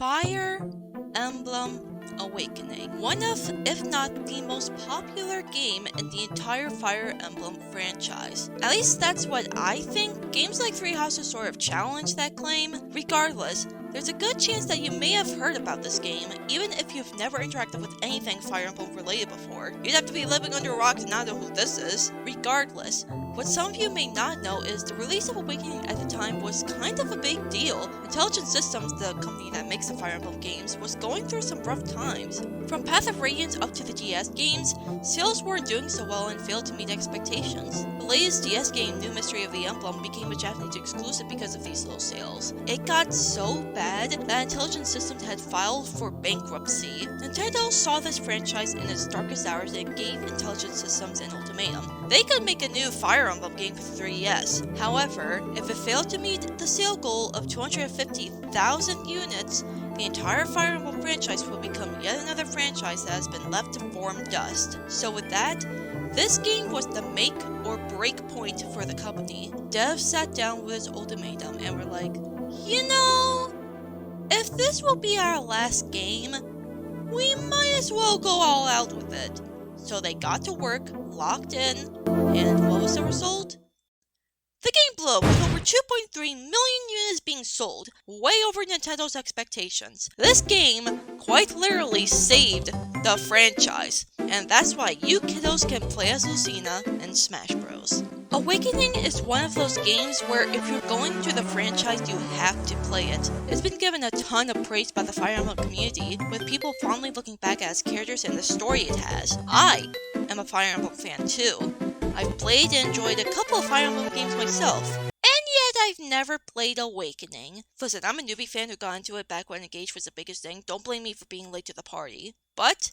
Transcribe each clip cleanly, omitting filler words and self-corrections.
Fire Emblem Awakening. One of, if not the most popular game in the entire Fire Emblem franchise. At least that's what I think. Games like Three Houses sort of challenge that claim. Regardless, there's a good chance that you may have heard about this game, even if you've never interacted with anything Fire Emblem related before. You'd have to be living under a rock to not know who this is. Regardless, what some of you may not know is the release of Awakening at the time was kind of a big deal. Intelligent Systems, the company that makes the Fire Emblem games, was going through some rough times. From Path of Radiance up to the DS games, sales weren't doing so well and failed to meet expectations. The latest DS game, New Mystery of the Emblem, became a Japanese exclusive because of these low sales. It got so bad that Intelligent Systems had filed for bankruptcy. Nintendo saw this franchise in its darkest hours and gave Intelligent Systems an ultimatum. They could make a new Fire Emblem game for 3DS. However, if it failed to meet the sale goal of 250,000 units, the entire Fire Emblem franchise will become yet another franchise that has been left to form dust. So with that, this game was the make or break point for the company. Devs sat down with its ultimatum and were like, you know, if this will be our last game, we might as well go all out with it. So they got to work, locked in, and what was the result? The game blew up with over 2.3 million units being sold, way over Nintendo's expectations. This game quite literally saved the franchise, and that's why you kiddos can play as Lucina in Smash Bros. Awakening is one of those games where if you're going through the franchise, you have to play it. It's been given a ton of praise by the Fire Emblem community, with people fondly looking back at its characters and the story it has. I am a Fire Emblem fan too. I've played and enjoyed a couple of Fire Emblem games myself, and yet I've never played Awakening. Listen, I'm a newbie fan who got into it back when Engage was the biggest thing. Don't blame me for being late to the party. But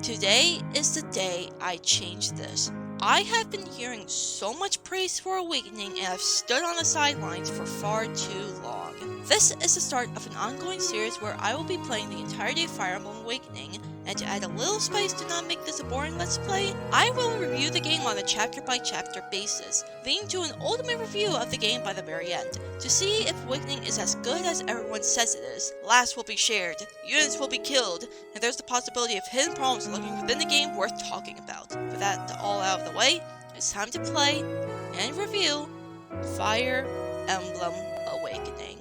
today is the day I change this. I have been hearing so much praise for Awakening and I've stood on the sidelines for far too long. This is the start of an ongoing series where I will be playing the entirety of Fire Emblem Awakening, and to add a little spice to not make this a boring let's play, I will review the game on a chapter by chapter basis, leading to an ultimate review of the game by the very end, to see if Awakening is as good as everyone says it is. Laughs will be shared, units will be killed, and there's the possibility of hidden problems lurking within the game worth talking about. With that all out of the way, it's time to play and review Fire Emblem Awakening.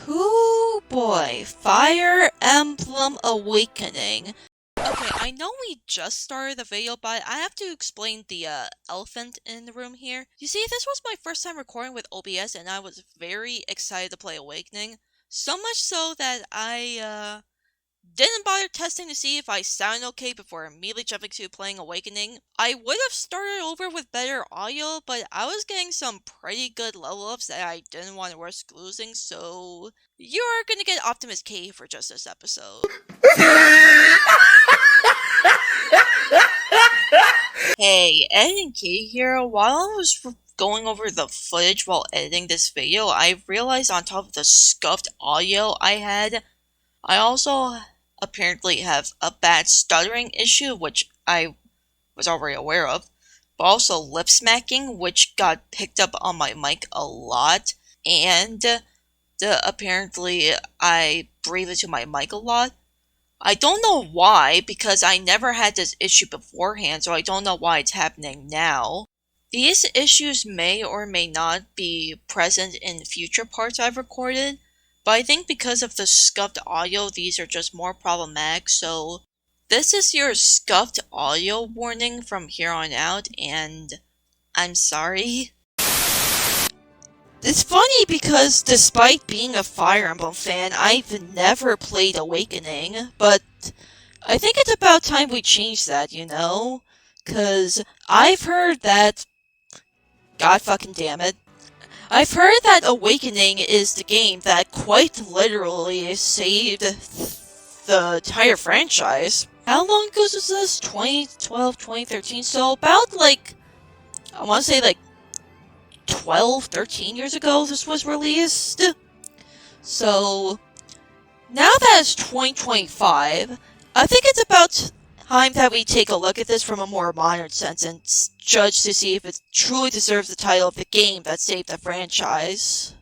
Ooh boy, Fire Emblem Awakening. Okay, Okay, I know we just started the video, but I have to explain the elephant in the room here. You see, this was my first time recording with OBS, and I was very excited to play Awakening. So much so that I didn't bother testing to see if I sounded okay before immediately jumping to playing Awakening. I would have started over with better audio, but I was getting some pretty good level ups that I didn't want to risk losing, so you're gonna get Optimus K for just this episode. Hey, editing Katie here. While I was going over the footage while editing this video, I realized on top of the scuffed audio I had, I also apparently have a bad stuttering issue, which I was already aware of, but also lip smacking, which got picked up on my mic a lot, and apparently I breathe into my mic a lot. I don't know why, because I never had this issue beforehand, so I don't know why it's happening now. These issues may or may not be present in future parts I've recorded, but I think because of the scuffed audio, these are just more problematic, so this is your scuffed audio warning from here on out, and I'm sorry. It's funny because despite being a Fire Emblem fan, I've never played Awakening, but I think it's about time we change that, you know? 'Cause I've heard that... God fucking damn it. I've heard that Awakening is the game that quite literally saved the entire franchise. How long ago was this? 2012, 2013? So about, like, I want to say, like, 12, 13 years ago this was released. So, now that it's 2025, I think it's about time that we take a look at this from a more modern sense and judge to see if it truly deserves the title of the game that saved the franchise.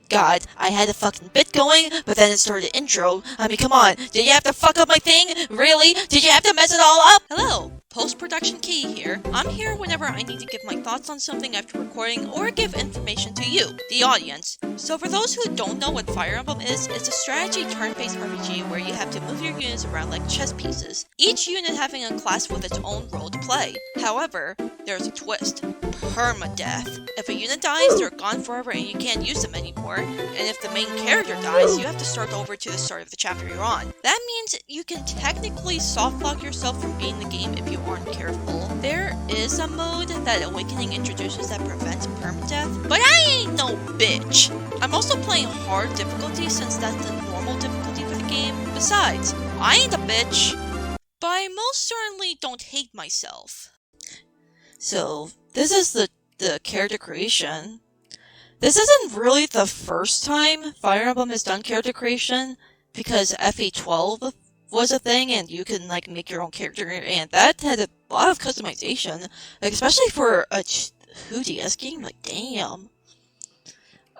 God, I had a fucking bit going, but then it started the intro. I mean, come on, did you have to fuck up my thing? Really? Did you have to mess it all up? Hello, post-production Key here. I'm here whenever I need to give my thoughts on something after recording or give information to you, the audience. So for those who don't know what Fire Emblem is, it's a strategy turn-based RPG where you have to move your units around like chess pieces, each unit having a class with its own role to play. However, there's a twist. Permadeath. If a unit dies, they're gone forever and you can't use them anymore. And if the main character dies, you have to start over to the start of the chapter you're on. That means you can technically softlock yourself from beating the game if you aren't careful. There is a mode that Awakening introduces that prevents permadeath, but I ain't no bitch. I'm also playing hard difficulty since that's the normal difficulty for the game. Besides, I ain't a bitch. But I most certainly don't hate myself. So, this is the character creation. This isn't really the first time Fire Emblem has done character creation, because FE12 was a thing, and you can, like, make your own character, and that had a lot of customization, like, especially for a 2DS game, like, damn.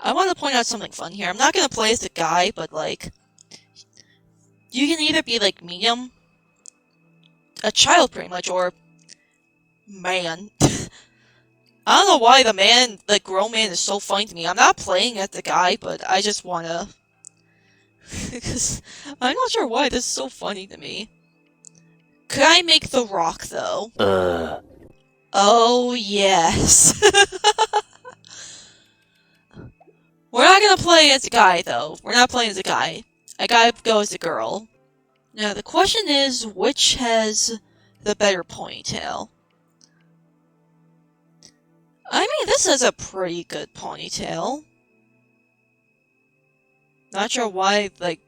I want to point out something fun here. I'm not gonna play as the guy, but, like, you can either be, like, medium, a child, pretty much, or man. I don't know why the grown man is so funny to me. I'm not playing at the guy, but I just wanna... Because I'm not sure why this is so funny to me. Could I make The Rock, though? Oh, yes. We're not gonna play as a guy, though. We're not playing as a guy. I gotta go as a girl. Now, the question is, which has the better ponytail? I mean, this is a pretty good ponytail. Not sure why, like,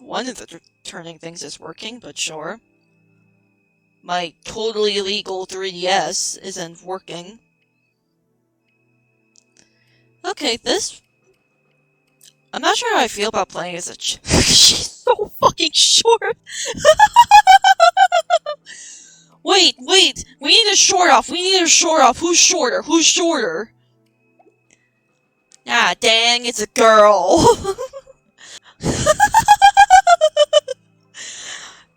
one of the turning things is working, but sure. My totally illegal 3DS isn't working. Okay, this... I'm not sure how I feel about playing as a She's so fucking short! Wait, we need a short off, who's shorter, Ah, dang, it's a girl.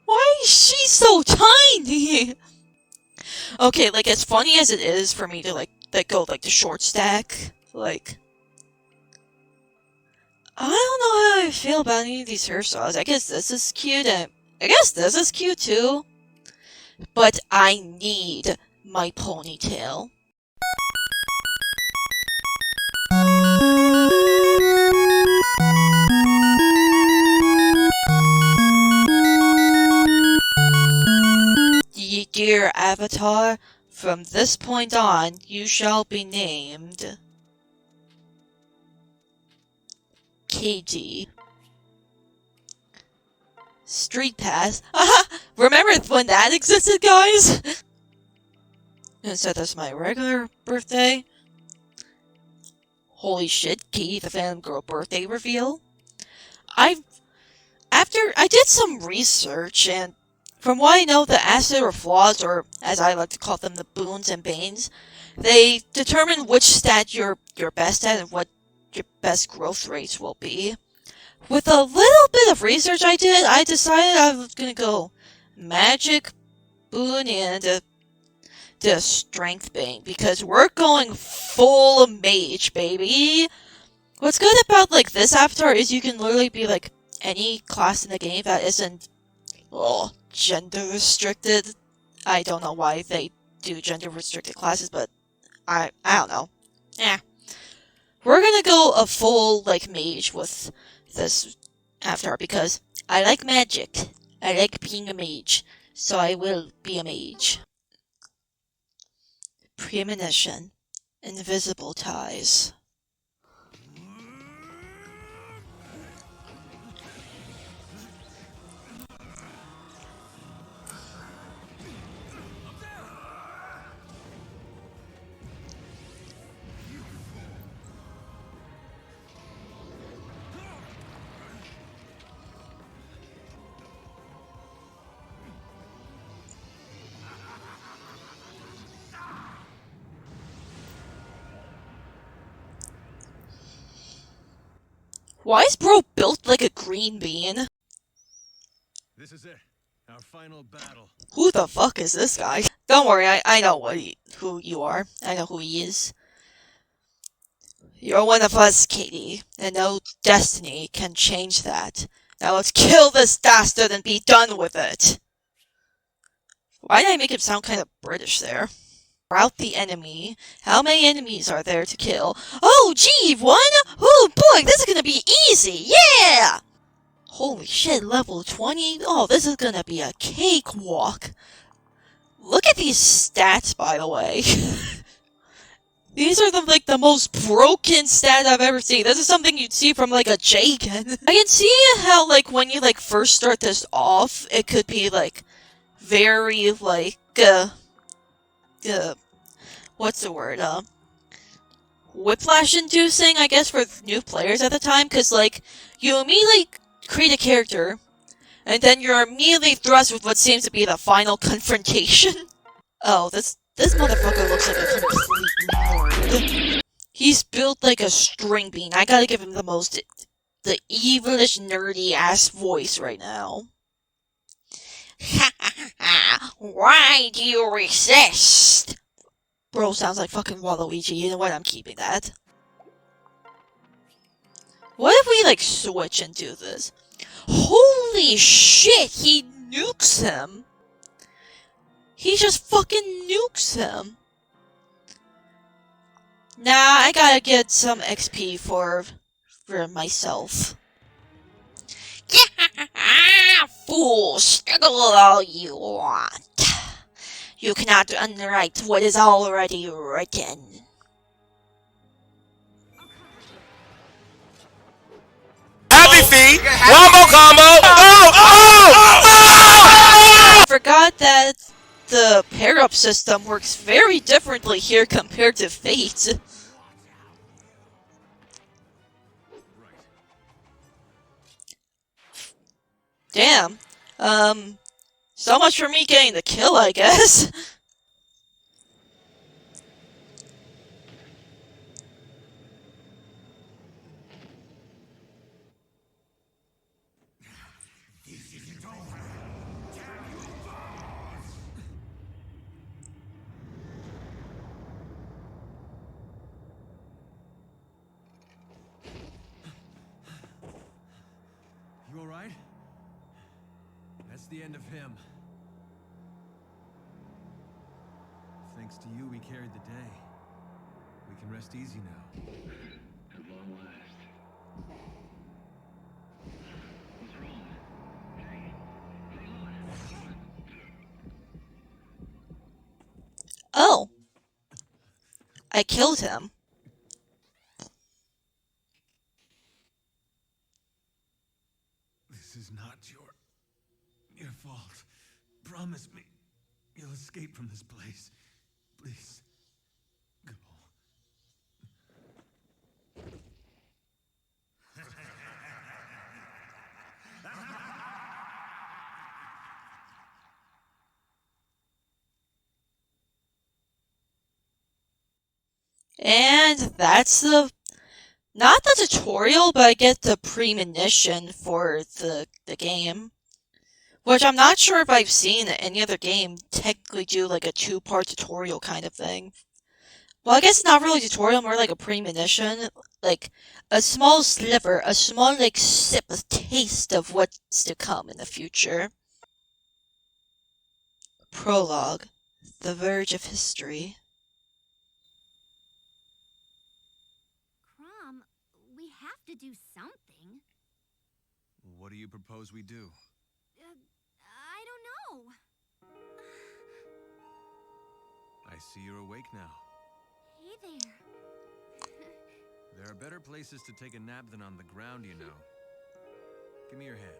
Why is she so tiny? Okay, like, as funny as it is for me to, like, go, like, the short stack, like... I don't know how I I feel about any of these hairstyles. I guess this is cute, and I guess this is cute too. But I need my ponytail. Dear Avatar, from this point on, you shall be named Katie. Street Pass. Remember when that existed, guys? Instead, that's my regular birthday. Holy shit, KatietheFandomGirl birthday reveal. I did some research, and from what I know, the acid or flaws, or as I like to call them, the boons and banes, they determine which stat you're best at and what your best growth rates will be. With a little bit of research I did, I decided I was gonna go magic, boon, and the strength bane, because we're going full mage, baby. What's good about like this avatar is you can literally be like any class in the game that isn't gender restricted. I don't know why they do gender restricted classes, but I don't know. We're gonna go a full like mage with this avatar because I like magic. I like being a mage, so I will be a mage. Premonition. Invisible ties. Why is bro built like a green bean? This is it. Our final battle. Who the fuck is this guy? Don't worry, I know who you are. I know who he is. You're one of us, Katie, and no destiny can change that. Now let's kill this dastard and be done with it. Why did I make him sound kind of British there? Rout the enemy. How many enemies are there to kill? Oh, gee, one? Oh boy, this is gonna be easy, yeah! Holy shit, level 20? Oh, this is gonna be a cakewalk. Look at these stats, by the way. These are the most broken stats I've ever seen. This is something you'd see from like a Jaken. I can see how like when you like first start this off, it could be like very like what's the word? Whiplash inducing, I guess, for new players at the time, because like you immediately create a character, and then you're immediately thrust with what seems to be the final confrontation. Oh, this motherfucker looks like a complete nerd. He's built like a string bean. I gotta give him the evilish, nerdy ass voice right now. Why do you resist? Bro sounds like fucking Waluigi. You know what? I'm keeping that. What if we like switch and do this? Holy shit! He nukes him. He just fucking nukes him. Nah, I gotta get some XP for myself. Fool, struggle all you want. You cannot unwrite what is already written. Happy feet, wombo combo. I forgot that the pair-up system works very differently here compared to Fate. Damn. So much for me getting the kill, I guess. all right? That's the end of him. Thanks to you, we carried the day. We can rest easy now. At long last. What's wrong? Hey, hang on. Oh. I killed him. This is not your fault. Promise me you'll escape from this place. Please. Go. And that's not the tutorial, but I get the premonition for the game. Which I'm not sure if I've seen any other game technically do like a 2-part tutorial kind of thing. Well, I guess not really tutorial, more like a premonition. Like, a small sliver, a small like sip, a taste of what's to come in the future. Prologue. The verge of history. Crom, we have to do something. What do you propose we do? I don't know. I see you're awake now. Hey there. There are better places to take a nap than on the ground, you know. Give me your hand.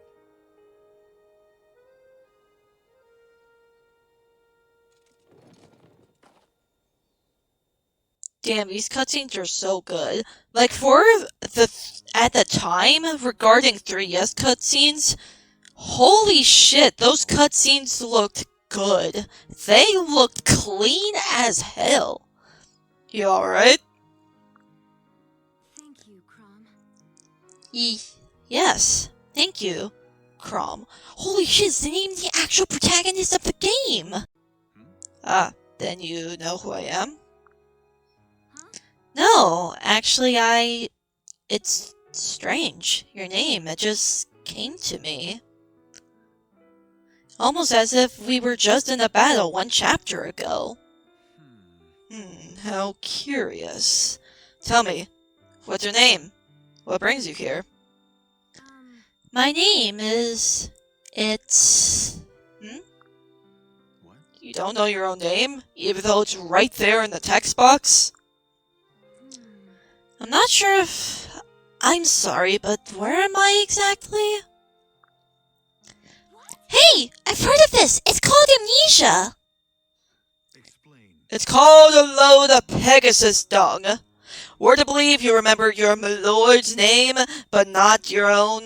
Damn, these cutscenes are so good. Like, at the time, regarding 3DS cutscenes, holy shit, those cutscenes looked good. They looked clean as hell. You alright? Thank you, Crom. Yes, thank you, Crom. Holy shit, it's the name of the actual protagonist of the game! Ah, then you know who I am? Huh? No, actually, it's strange. Your name, it just came to me. Almost as if we were just in a battle 1 chapter ago. How curious. Tell me, what's your name? What brings you here? My name is... What? You don't know your own name? Even though it's right there in the text box? I'm not sure if... I'm sorry, but where am I exactly? Hey! I've heard of this! It's called amnesia! Explain. It's called a load of Pegasus dung. We're to believe you remember your milord's name, but not your own.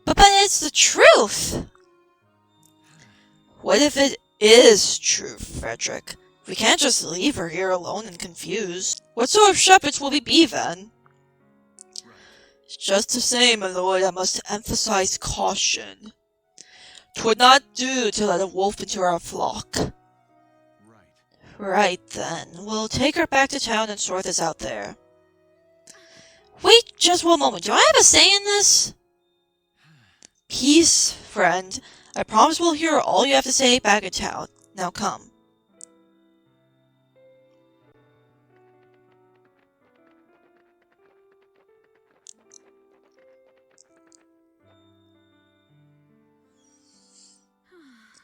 But it's the truth! What if it is true, Frederick? We can't just leave her here alone and confused. What sort of shepherds will we be then? Just the same, my lord, I must emphasize caution. 'Twould not do to let a wolf into our flock. Right. Right then, we'll take her back to town and sort this out there. Wait just one moment, do I have a say in this? Peace, friend. I promise we'll hear all you have to say back in town. Now come.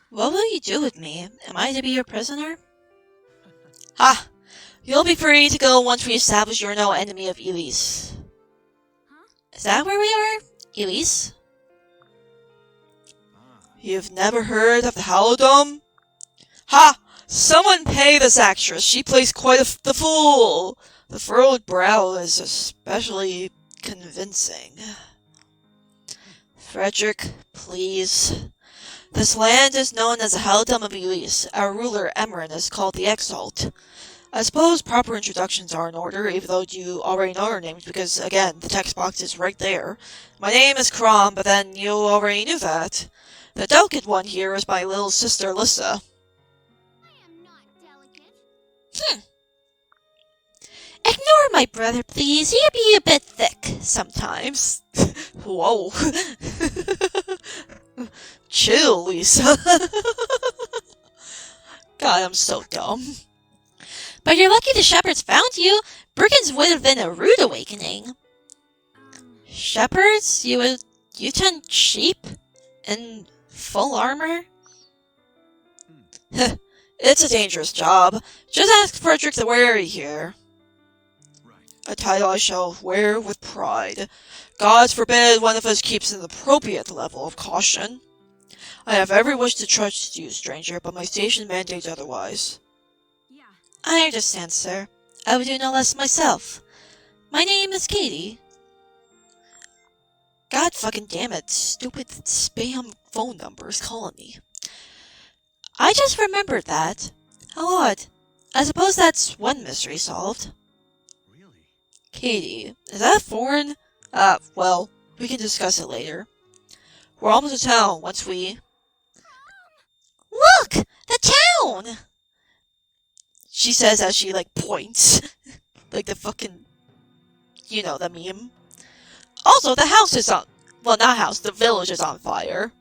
What will you do with me? Am I to be your prisoner? Ha! You'll be free to go once we establish you're no enemy of Elise. Huh? Is that where we are? Elise? You've never heard of the Halodome? Ha! Someone pay this actress. She plays quite the fool. The furrowed brow is especially convincing. Frederick, please. This land is known as the Halodome of Elise. Our ruler, Emran, is called the Exalt. I suppose proper introductions are in order, even though you already know our names, because, again, the text box is right there. My name is Crom, but then you already knew that. The delicate one here is my little sister, Lissa. I am not delicate. Ignore my brother, please. He can be a bit thick sometimes. Whoa. Chill, Lisa. God, I'm so dumb. But you're lucky the shepherds found you. Brigands would have been a rude awakening. Shepherds? You tend sheep? In full armor? It's a dangerous job. Just ask Frederick the Wary here. A title I shall wear with pride. Gods forbid one of us keeps an appropriate level of caution. I have every wish to trust you, stranger, but my station mandates otherwise. Yeah. I understand, sir. I would do no less myself. My name is Katie. God fucking damn it, stupid spam phone numbers calling me. I just remembered that. How odd. I suppose that's one mystery solved. Really? Katie, is that foreign? Well, we can discuss it later. We're almost to town once we... Look! The town! She says as she, points. Like the fucking... You know, the meme. Also, the house is on... Well, not house, the village is on fire.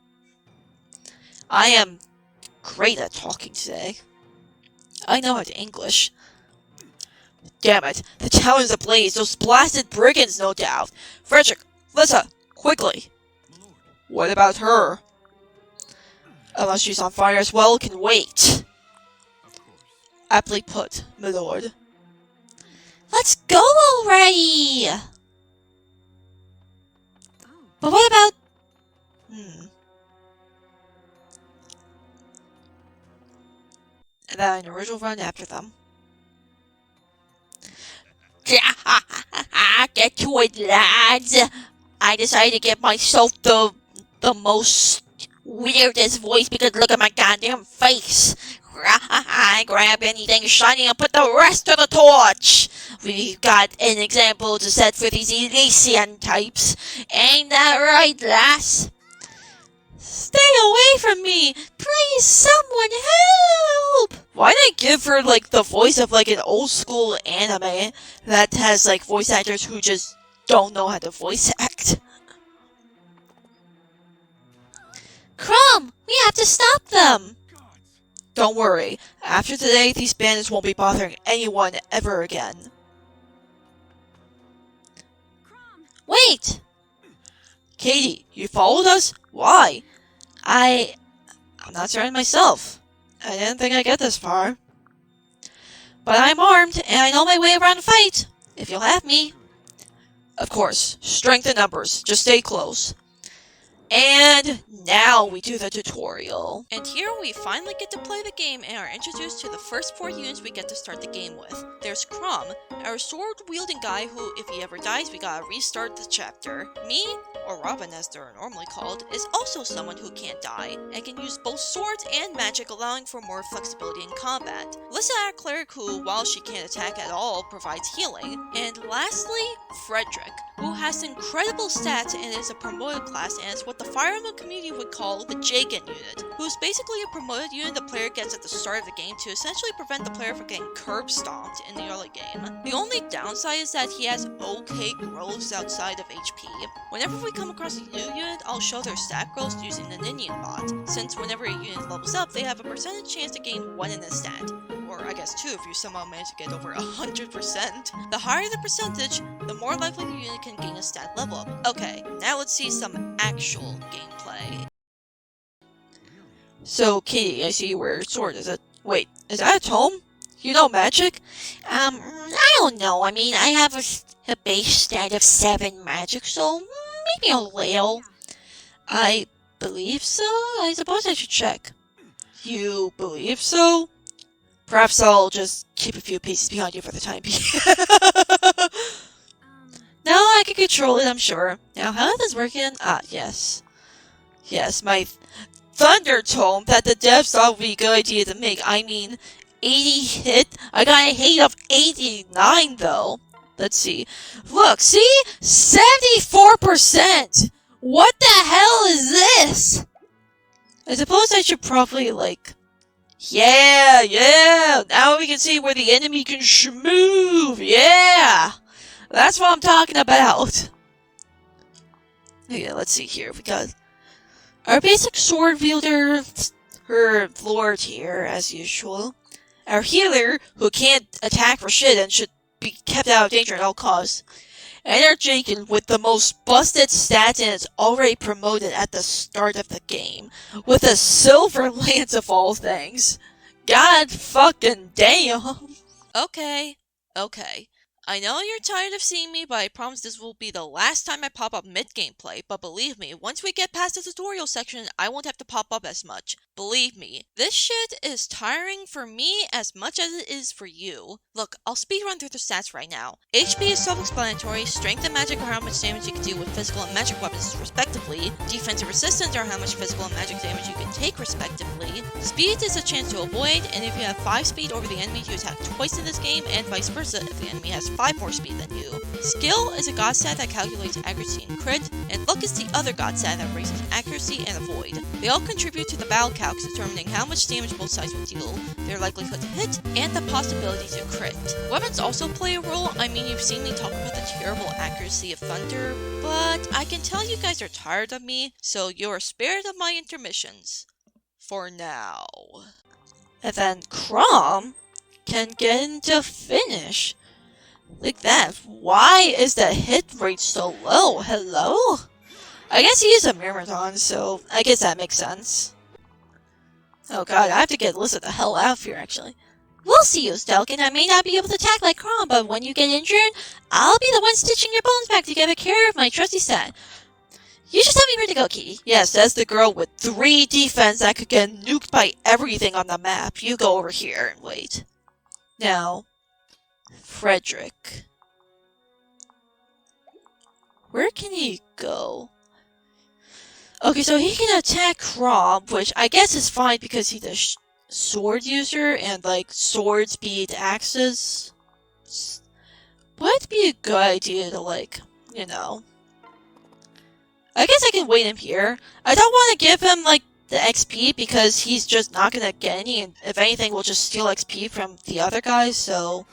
I am great at talking today. I know how to English. Damn it, the town is ablaze. Those blasted brigands, no doubt. Frederick, Lissa, quickly. My lord. What about her? Unless she's on fire as well, can wait. Of course. Aptly put, my lord. Let's go already! Oh. But what about... And then an original run after them. Get to it, lads! I decided to give myself the most weirdest voice because look at my goddamn face. I grab anything shiny and put the rest to the torch. We've got an example to set for these Elysian types. Ain't that right, lass? Stay away from me! Please, someone help! Why did I give her, the voice of, an old-school anime that has, voice actors who just don't know how to voice act? Crumb! We have to stop them! Don't worry. After today, these bandits won't be bothering anyone ever again. Crom. Wait! Katie, you followed us? Why? I'm not certain myself. I didn't think I'd get this far. But I'm armed, and I know my way around a fight, if you'll have me. Of course, strength in numbers. Just stay close. And now we do the tutorial. And here we finally get to play the game and are introduced to the first 4 units we get to start the game with. There's Crom, our sword-wielding guy who, if he ever dies, we gotta restart the chapter. Me, or Robin as they're normally called, is also someone who can't die, and can use both swords and magic, allowing for more flexibility in combat. Lissa, our cleric who, while she can't attack at all, provides healing. And lastly, Frederick, who has incredible stats and is a promoted class and is what the Fire Emblem community would call the Jagen unit, who's basically a promoted unit the player gets at the start of the game to essentially prevent the player from getting curb stomped in the early game. The only downside is that he has okay growths outside of HP. Whenever we come across a new unit, I'll show their stat growths using the Ninian bot, since whenever a unit levels up, they have a percentage chance to gain 1 in a stat. Or I guess 2 if you somehow manage to get over 100%. The higher the percentage, the more likely the unit can gain a stat level up. Okay, now let's see some actual gameplay. So, Katie, I see you wear a sword. Wait, is that a tome? You know magic? I don't know. I mean, I have a base stat of 7 magic, so maybe a little. I believe so? I suppose I should check. You believe so? Perhaps I'll just keep a few pieces behind you for the time being. No, I can control it, I'm sure. Now, how is this working? Ah, yes. Yes, my Thunder Tome that the devs thought would be a good idea to make. I mean, 80 hit? I got a hate of 89, though. Let's see. Look, see? 74%! What the hell is this? I suppose I should probably, Yeah! Now we can see where the enemy can move! Yeah! That's what I'm talking about! Okay, let's see here. We got our basic sword wielder, her lord here, as usual. Our healer, who can't attack for shit and should be kept out of danger at all costs. And our Jaken with the most busted stats and is already promoted at the start of the game. With a silver lance of all things. God fucking damn. Okay. I know you're tired of seeing me, but I promise this will be the last time I pop up mid-gameplay. But believe me, once we get past the tutorial section, I won't have to pop up as much. Believe me, this shit is tiring for me as much as it is for you. Look, I'll speed run through the stats right now. HP is self-explanatory, strength and magic are how much damage you can deal with physical and magic weapons respectively, defense and resistance are how much physical and magic damage you can take respectively, speed is a chance to avoid, and if you have 5 speed over the enemy, you attack twice in this game, and vice versa if the enemy has 5 more speed than you. Skill is a god stat that calculates accuracy and crit, and luck is the other god stat that raises accuracy and avoid. They all contribute to the battle calcs, determining how much damage both sides will deal, their likelihood to hit, and the possibility to crit. Weapons also play a role. I mean, you've seen me talk about the terrible accuracy of thunder, but I can tell you guys are tired of me, so you're spared of my intermissions. For now. And then Crom can get into finish. Like that. Why is the hit rate so low? Hello? I guess he is a Myrmidon, so I guess that makes sense. Oh god, I have to get Alyssa the hell out of here, actually. We'll see you, Stelkin. I may not be able to attack like Crom, but when you get injured, I'll be the one stitching your bones back to get care of my trusty stat. You just tell me where to go, Katie. Yes, that's the girl with 3 defense that could get nuked by everything on the map. You go over here and wait. Now, Frederick. Where can he go? Okay, so he can attack Crom, which I guess is fine because he's a sword user and, like, swords beat axes. Would be a good idea to, like, you know. I guess I can wait him here. I don't want to give him, like, the XP because he's just not gonna get any, and if anything, we'll just steal XP from the other guys, so.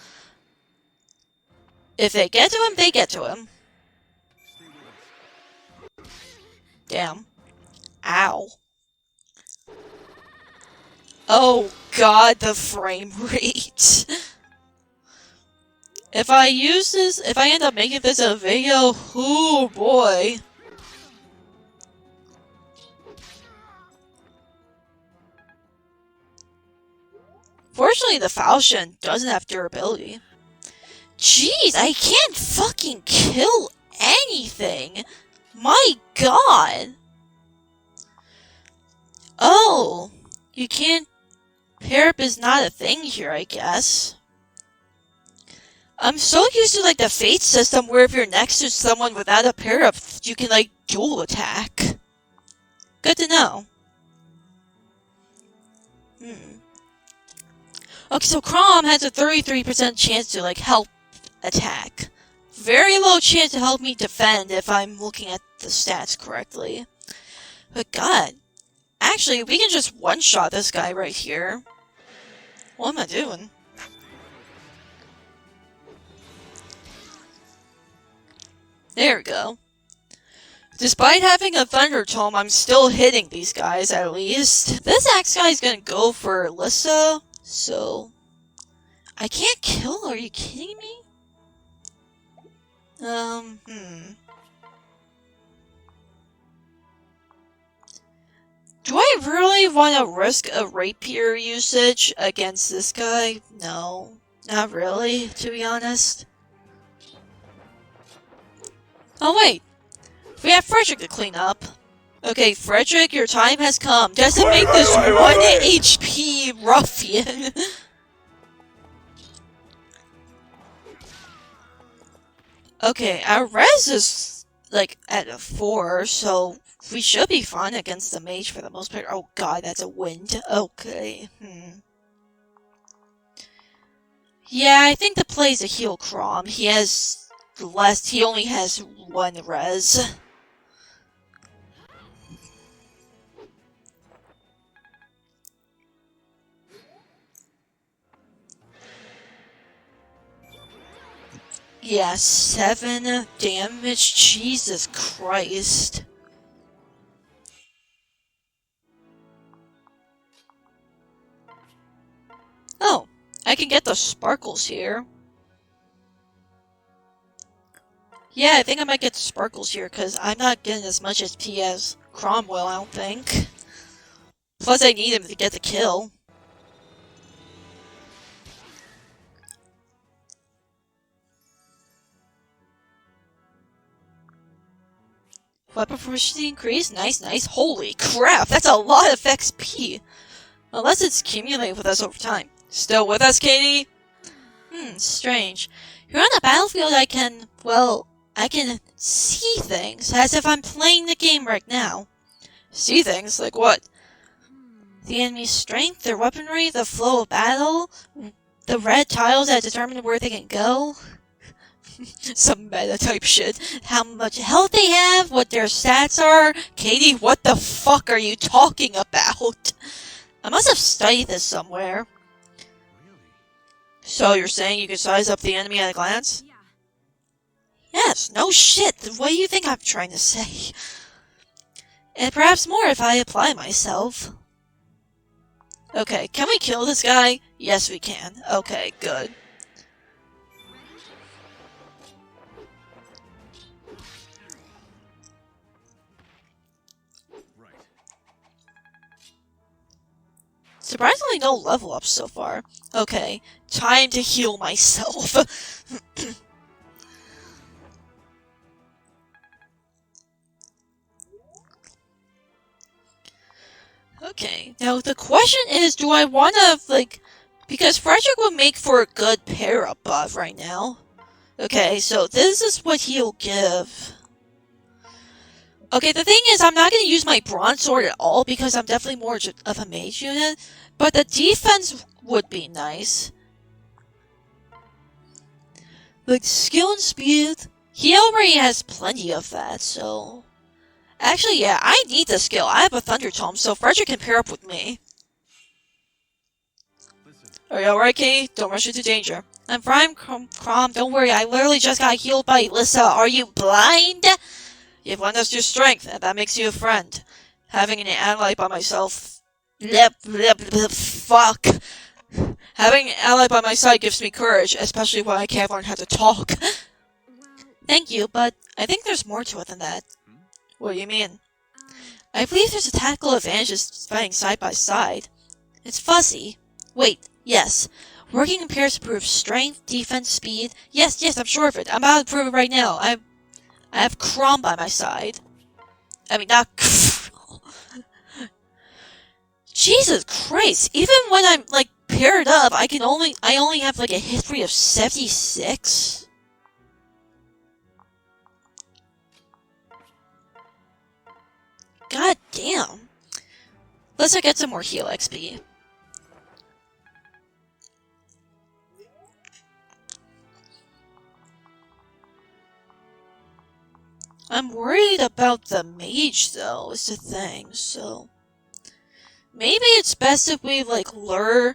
If they get to him, they get to him. Damn. Ow. Oh god, the frame rate. If I end up making this a video, oh boy. Fortunately, the falchion doesn't have durability. Jeez, I can't fucking kill anything. My god. Oh, you can't. Pair up is not a thing here, I guess. I'm so used to like the fate system where if you're next to someone without a pair up, you can like dual attack. Good to know. Okay, so Crom has a 33% chance to like help attack. Very low chance to help me defend if I'm looking at the stats correctly. But god. Actually, we can just one-shot this guy right here. What am I doing? There we go. Despite having a Thunder Tome, I'm still hitting these guys, at least. This axe guy's gonna go for Alyssa, so... I can't kill her, are you kidding me? Do I really want to risk a rapier usage against this guy? No, not really, to be honest. Oh wait, we have Frederick to clean up. Okay, Frederick, your time has come. Decimate this 1 HP ruffian. Okay, our res is like at a 4, so we should be fine against the mage for the most part. Oh god, that's a wind. Okay. Yeah, I think the play's a heal Crom. He only has 1 res. Yeah, 7 damage. Jesus Christ. Oh, I can get the sparkles here. Yeah, I think I might get the sparkles here, because I'm not getting as much XP as Cromwell, I don't think. Plus, I need him to get the kill. Weapon proficiency increase? Nice, nice. Holy crap, that's a lot of XP! Unless it's accumulated with us over time. Still with us, Katie? Strange. You're on the battlefield, I can see things, as if I'm playing the game right now. See things? Like what? The enemy's strength, their weaponry, the flow of battle, the red tiles that determine where they can go. Some meta type shit. How much health they have, what their stats are. Katie, what the fuck are you talking about? I must have studied this somewhere. Really? So you're saying you can size up the enemy at a glance? Yeah. Yes, no shit. What do you think I'm trying to say? And perhaps more if I apply myself. Okay, can we kill this guy? Yes, we can. Okay, good. Right. Surprisingly no level ups so far. Okay, time to heal myself. Okay, now the question is, do I want to, because Frederick would make for a good pair-up buff right now. Okay, so this is what he'll give. Okay, the thing is, I'm not going to use my bronze sword at all, because I'm definitely more of a mage unit, but the defense would be nice. Like, skill and speed, he already has plenty of that, so... Actually, yeah, I need the skill. I have a Thunder Tome, so Frederick can pair up with me. Listen. Are you alright, Katie? Don't rush into danger. I'm fine, Crom. Don't worry, I literally just got healed by Alyssa. Are you blind? You've lent us your strength, and that makes you a friend. Having an ally by myself... Fuck. Having an ally by my side gives me courage, especially when I can't learn how to talk. Well, Thank you, but I think there's more to it than that. What do you mean? um, I believe there's a tactical advantage to fighting side by side. It's fuzzy. Wait, yes. Working in pairs improves strength, defense, speed. Yes, I'm sure of it. I'm about to prove it right now. I have Crom by my side. I mean, not Jesus Christ! Even when I'm, paired up, I only have, a hit rate of 76? God damn. Let's get some more heal XP. I'm worried about the mage, though, is the thing, so... Maybe it's best if we, lure,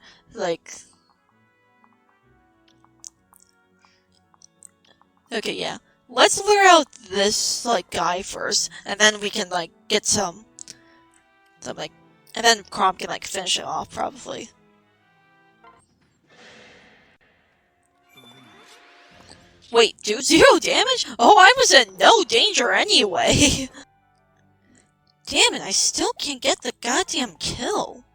Okay, yeah. Let's lure out this, guy first, and then we can, get some, and then Crom can, finish it off, probably. Wait, do 0 damage? Oh, I was in no danger anyway! Damn it, I still can't get the goddamn kill.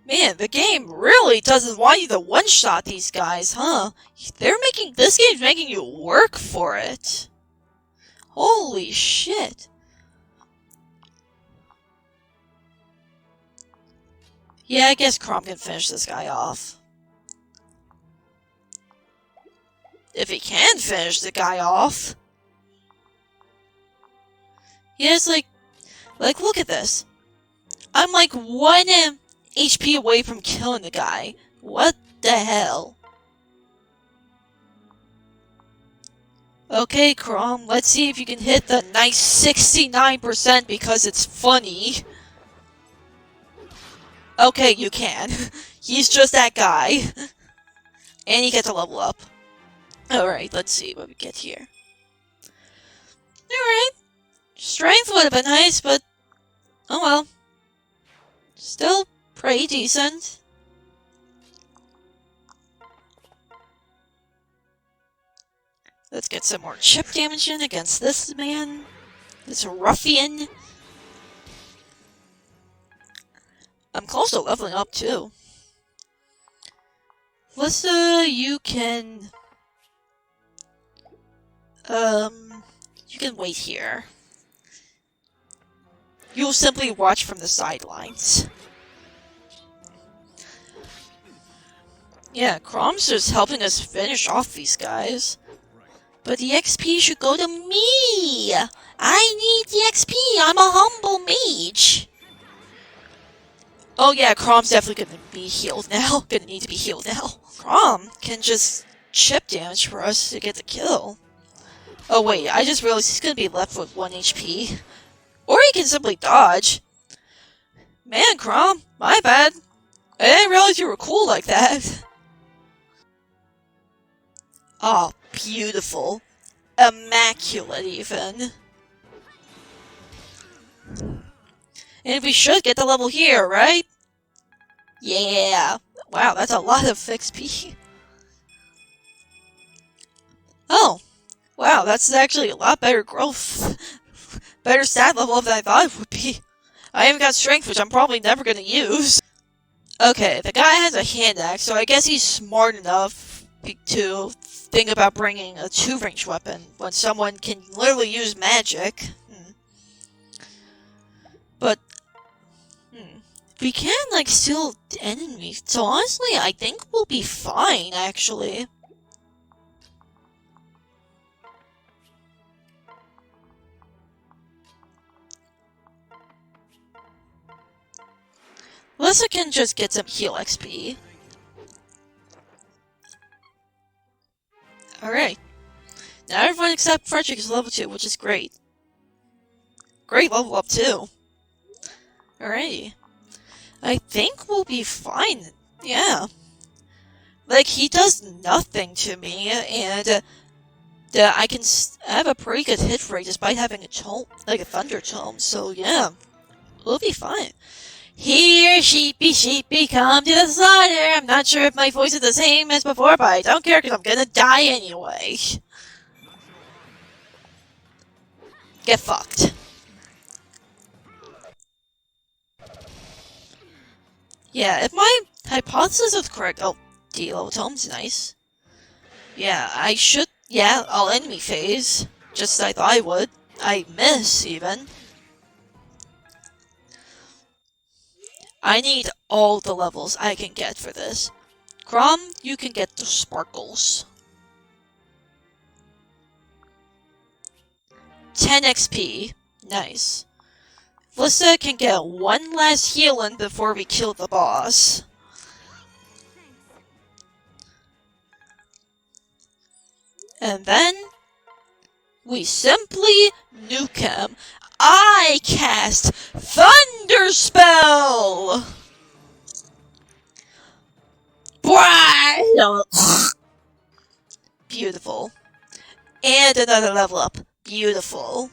Man, the game really doesn't want you to one-shot these guys, huh? This game's making you work for it. Holy shit. Yeah, I guess Crom can finish this guy off. If he can finish the guy off. Yeah, it's look at this. I'm 1 HP away from killing the guy. What the hell? Okay, Crom, let's see if you can hit the nice 69% because it's funny. Okay, you can. He's just that guy. And he gets a level up. Alright, let's see what we get here. Alright. Strength would have been nice, but oh well. Still pretty decent. Let's get some more chip damage in against this man. This ruffian. I'm close to leveling up too. Lissa, you can wait here. You'll simply watch from the sidelines. Yeah, Crom's just helping us finish off these guys. But the XP should go to me! I need the XP! I'm a humble mage! Oh yeah, Crom's definitely gonna be healed now. Gonna need to be healed now. Crom can just chip damage for us to get the kill. Oh wait, I just realized he's gonna be left with 1 HP. Or he can simply dodge. Man, Crom, my bad. I didn't realize you were cool like that. Oh, beautiful. Immaculate, even. And we should get the level here, right? Yeah. Wow, that's a lot of XP. Oh. Wow, that's actually a lot better growth. Better stat level than I thought it would be. I even got strength, which I'm probably never gonna use. Okay, the guy has a hand axe, so I guess he's smart enough to think about bringing a 2-range weapon when someone can literally use magic. But we can like steal enemies, so honestly, I think we'll be fine. Actually, Lissa can just get some heal XP. Alright. Now everyone except Frederick is level 2, which is great. Great level up too. Alrighty. I think we'll be fine. Yeah. Like, he does nothing to me, and I can have a pretty good hit rate despite having a tome, like a thunder tome, so yeah. We'll be fine. Here, sheepy, come to the slaughter. I'm not sure if my voice is the same as before, but I don't care because I'm gonna die anyway. Get fucked. Yeah, if my hypothesis is correct... Oh, D-level tome's nice. Yeah, I should... Yeah, I'll enemy phase. Just as I thought I would. I miss, even. I need all the levels I can get for this. Crom, you can get the sparkles. 10 XP. Nice. Lissa can get one last healing before we kill the boss. And then we simply nuke him. I cast Thunder Spell! Beautiful. And another level up. Beautiful.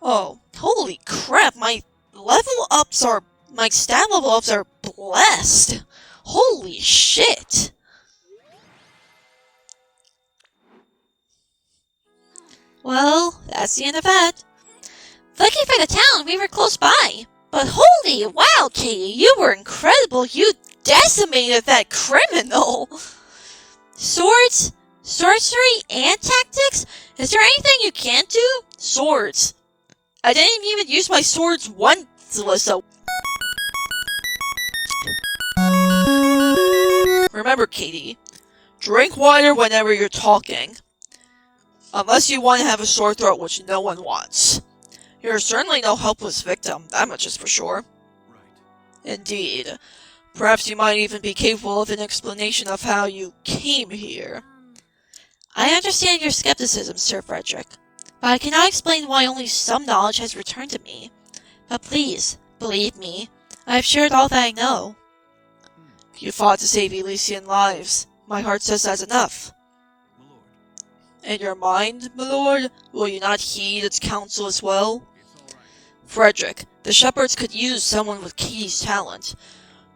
Oh, holy crap, my stat level ups are blessed. Holy shit. Well, that's the end of that. Lucky for the town, we were close by. But holy wow, Katie, you were incredible. You decimated that criminal. Swords, sorcery, and tactics? Is there anything you can't do? Swords. I didn't even use my swords once, Lissa. Remember, Katie, drink water whenever you're talking. Unless you want to have a sore throat, which no one wants. You're certainly no helpless victim, that much is for sure. Right. Indeed. Perhaps you might even be capable of an explanation of how you came here. I understand your skepticism, Sir Frederick, but I cannot explain why only some knowledge has returned to me. But please, believe me, I've shared all that I know. You fought to save Elysian lives. My heart says that's enough. My lord, In your mind, my lord, will you not heed its counsel as well? it's all right. Frederick, the shepherds could use someone with Katie's talent.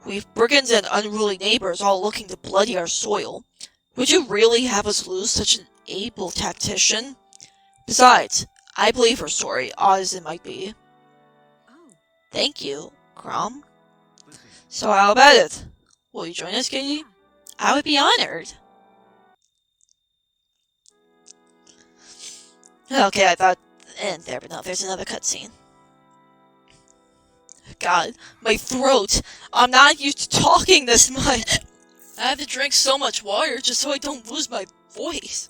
We've brigands and unruly neighbors all looking to bloody our soil. Would you really have us lose such an able tactician? Besides, I believe her story, odd as it might be. Oh. Thank you, Crom. Listen, So how about it? Will you join us, Katie? Yeah. I would be honored. Okay, I thought end there, but no, there's another cutscene. God, my throat! I'm not used to talking this much! I have to drink so much water just so I don't lose my voice.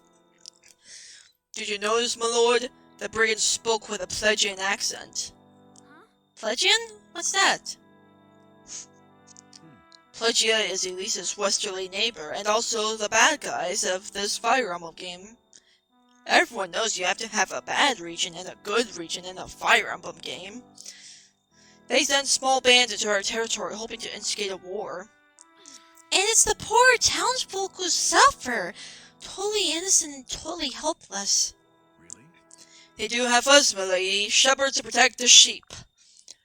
Did you notice, my lord? The brigand spoke with a Pledgian accent. Huh? Pledgian? What's that? Plegia is Elise's westerly neighbor, and also the bad guys of this Fire Emblem game. Everyone knows you have to have a bad region and a good region in a Fire Emblem game. They send small bands into our territory hoping to instigate a war. And it's the poor townsfolk who suffer! Totally innocent and totally helpless. really? They do have us, my lady, shepherds to protect the sheep.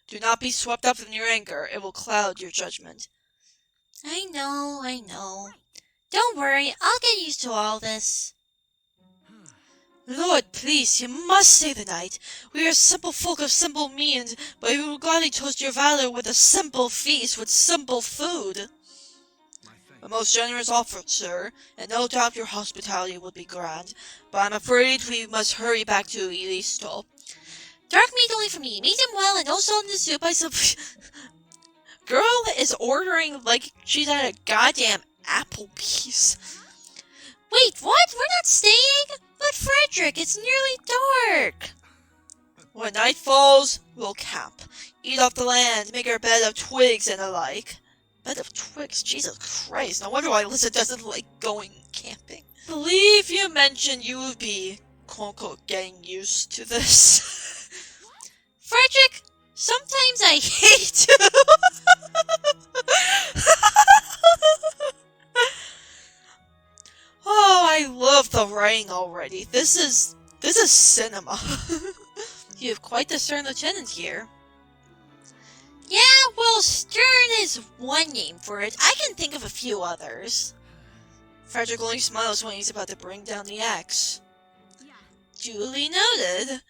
Do not be swept up in your anger, it will cloud your judgment. I know. Don't worry, I'll get used to all this. Lord, please, you must stay the night. We are simple folk of simple means, but we will gladly toast your valor with a simple feast with simple food. My A thanks. most generous offer, sir, and no doubt your hospitality would be grand, but I'm afraid we must hurry back to Elisto. Dark meat only for me. Meat and well, and no salt in the soup. I sub. Girl is ordering like she's at a goddamn Applebee's. Wait, what? We're not staying? But Frederick, it's nearly dark. When night falls, we'll camp. Eat off the land, make our bed of twigs and the like. Bed of twigs? Jesus Christ, no wonder why Alyssa doesn't like going camping. Believe you mentioned you would be, quote-unquote, getting used to this. Frederick, sometimes I hate you. Oh, I love the writing already. This is cinema. You have quite the stern lieutenant here. Yeah, well, stern is one name for it. I can think of a few others. Frederick only smiles when he's about to bring down the axe. Yeah. Duly noted.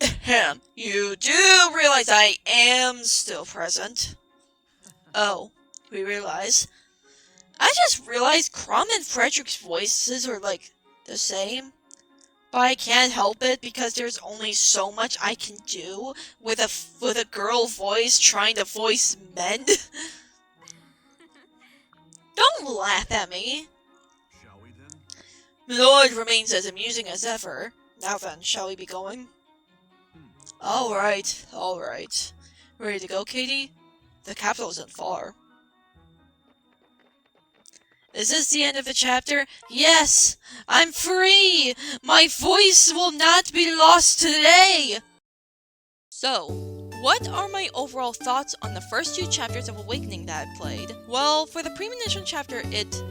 Ahem. You do realize I am still present. Oh, we realize. I just realized Crom and Frederick's voices are like the same. But I can't help it because there's only so much I can do with a girl voice trying to voice men. Don't laugh at me. Shall we then? Milord remains as amusing as ever. Now then, shall we be going? Alright. Ready to go, Katie? The capital isn't far. Is this the end of the chapter? Yes! I'm free! My voice will not be lost today! So, what are my overall thoughts on the first 2 chapters of Awakening that I've played? Well, for the premonition chapter, it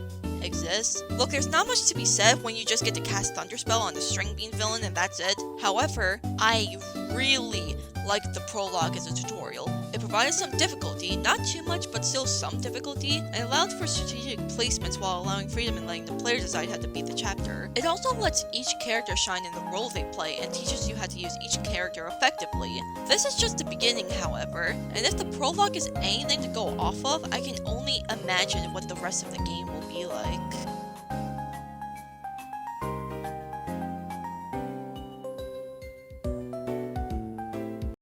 exists. Look, there's not much to be said when you just get to cast Thunderspell on the String Bean villain and that's it. However, I really liked the prologue as a tutorial. It provided some difficulty, not too much, but still some difficulty, and allowed for strategic placements while allowing freedom and letting the player decide how to beat the chapter. It also lets each character shine in the role they play and teaches you how to use each character effectively. This is just the beginning, however, and if the prologue is anything to go off of, I can only imagine what the rest of the game will be like.